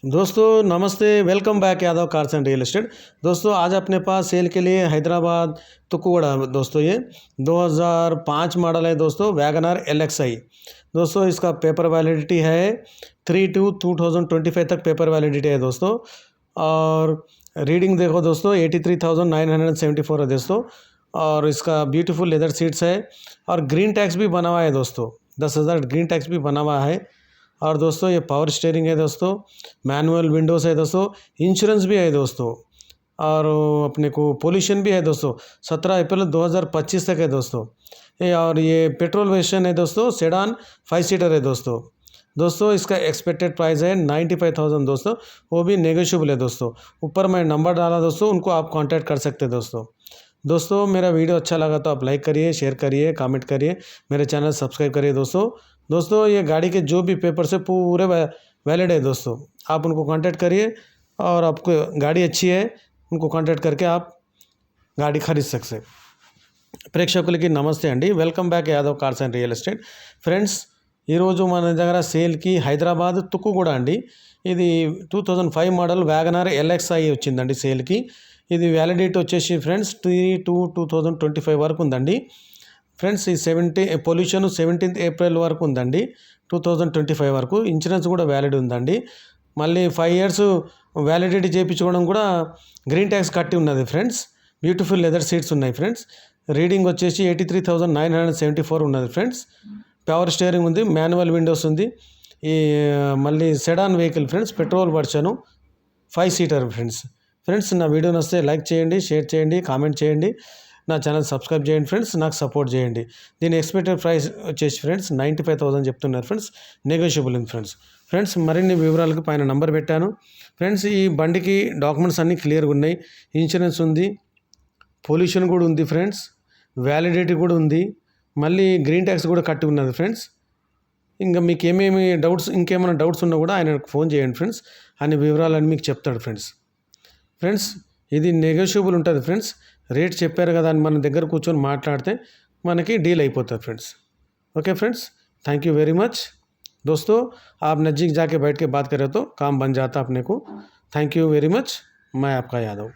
दोस्तों नमस्ते, welcome back Yadav cars and real estate. दोस्तों आज अपने पास सेल के लिए हैदराबाद तुकुगड़ा दोस्तों ये 2005 मॉडल है दोस्तों, वैगनर LXi। दोस्तों इसका पेपर वैलिडिटी है 3/2/2025 तक पेपर वैलिडिटी है दोस्तों। और रीडिंग देखो दोस्तों 83,974 है दोस्तों। और इसका ब्यूटीफुल लेदर सीट्स है और ग्रीन टैक्स भी बना हुआ है दोस्तों, 10,000 ग्रीन टैक्स भी बना हुआ है। और दोस्तों ये पावर स्टीयरिंग है दोस्तों, मैनुअल विंडोज़ है दोस्तों, इंश्योरेंस भी है दोस्तों। और अपने को पोल्यूशन भी है दोस्तों, 17 अप्रैल 2025 तक है दोस्तों ये। और ये पेट्रोल वर्जन है दोस्तों, सेडान 5 सीटर है दोस्तों। दोस्तों इसका एक्सपेक्टेड प्राइस है 95,000 दोस्तों, वो भी नेगोशिएबल है दोस्तों। ऊपर मैं नंबर डाला दोस्तों, उनको आप कांटेक्ट कर सकते हैं दोस्तों। दोस्तों मेरा वीडियो अच्छा लगा तो आप लाइक करिए, शेयर करिए, कमेंट करिए, मेरे चैनल सब्सक्राइब करिए दोस्तों। दोस्तों ये गाड़ी के जो भी पेपर्स है पूरे वैलिड है दोस्तों, आप उनको कांटेक्ट करिए और आपको गाड़ी अच्छी है उनको कांटेक्ट करके आप गाड़ी खरीद सकते हैं। ప్రేక్షకులకి నమస్తే అండి, welcome back Yadav cars and real estate friends. ఈరోజు మన దగ్గర సేల్కి హైదరాబాద్ తుక్కుగూడ అండి, ఇది 2005 మోడల్ వ్యాగనర్ LXi వచ్చిందండి సేల్కి। ఇది వ్యాలిడిటీ వచ్చేసి ఫ్రెండ్స్ 3/2/2025 వరకు ఉందండి ఫ్రెండ్స్। ఈ పొల్యూషన్ 17th ఏప్రిల్ వరకు ఉందండి, 2025 వరకు। ఇన్సూరెన్స్ కూడా వ్యాలిడ్ ఉందండి, మళ్ళీ 5 years వ్యాలిడిటీ చేయించుకోవడం కూడా గ్రీన్ ట్యాక్స్ కట్టి ఉన్నది ఫ్రెండ్స్। బ్యూటిఫుల్ లెదర్ సీట్స్ ఉన్నాయి ఫ్రెండ్స్। రీడింగ్ వచ్చేసి 83,974 ఉన్నది ఫ్రెండ్స్। పవర్ స్టీరింగ్ ఉంది, మాన్యువల్ విండోస్ ఉంది। ఈ మళ్ళీ సెడాన్ వెహికల్ ఫ్రెండ్స్, పెట్రోల్ వర్షను 5 సీటర్ ఫ్రెండ్స్। ఫ్రెండ్స్ నా వీడియో నచ్చితే లైక్ చేయండి, షేర్ చేయండి, కామెంట్ చేయండి, నా ఛానల్ సబ్స్క్రైబ్ చేయండి ఫ్రెండ్స్, నాకు సపోర్ట్ చేయండి। దీని ఎక్స్పెక్టెడ్ ప్రైస్ వచ్చేసి ఫ్రెండ్స్ 95,000 చెప్తున్నారు ఫ్రెండ్స్, నెగోషియబుల్ ఉంది ఫ్రెండ్స్। ఫ్రెండ్స్ మరిన్ని వివరాలకు పైన నంబర్ పెట్టాను ఫ్రెండ్స్। ఈ బండికి డాక్యుమెంట్స్ అన్నీ క్లియర్గా ఉన్నాయి, ఇన్సూరెన్స్ ఉంది, పొల్యూషన్ కూడా ఉంది ఫ్రెండ్స్, వ్యాలిడిటీ కూడా ఉంది, మళ్ళీ గ్రీన్ ట్యాక్స్ కూడా కట్టి ఉన్నది ఫ్రెండ్స్। ఇంకా మీకు ఏమేమి డౌట్స్, ఇంకేమైనా డౌట్స్ ఉన్నా కూడా ఆయనకు ఫోన్ చేయండి ఫ్రెండ్స్, అన్ని వివరాలన్నీ మీకు చెప్తాడు ఫ్రెండ్స్। ఫ్రెండ్స్ ఇది నెగోషియబుల్ ఉంటుంది ఫ్రెండ్స్, రేట్ చెప్పారు కదా అని మన దగ్గర కూర్చొని మాట్లాడితే మనకి డీల్ అయిపోతుంది friends. Okay friends, thank you very much दोस्तों। आप नज़दीक जाके बैठ के बात करें तो काम बन जाता अपने को। थैंक यू वेरी मच, मैं आपका यादव।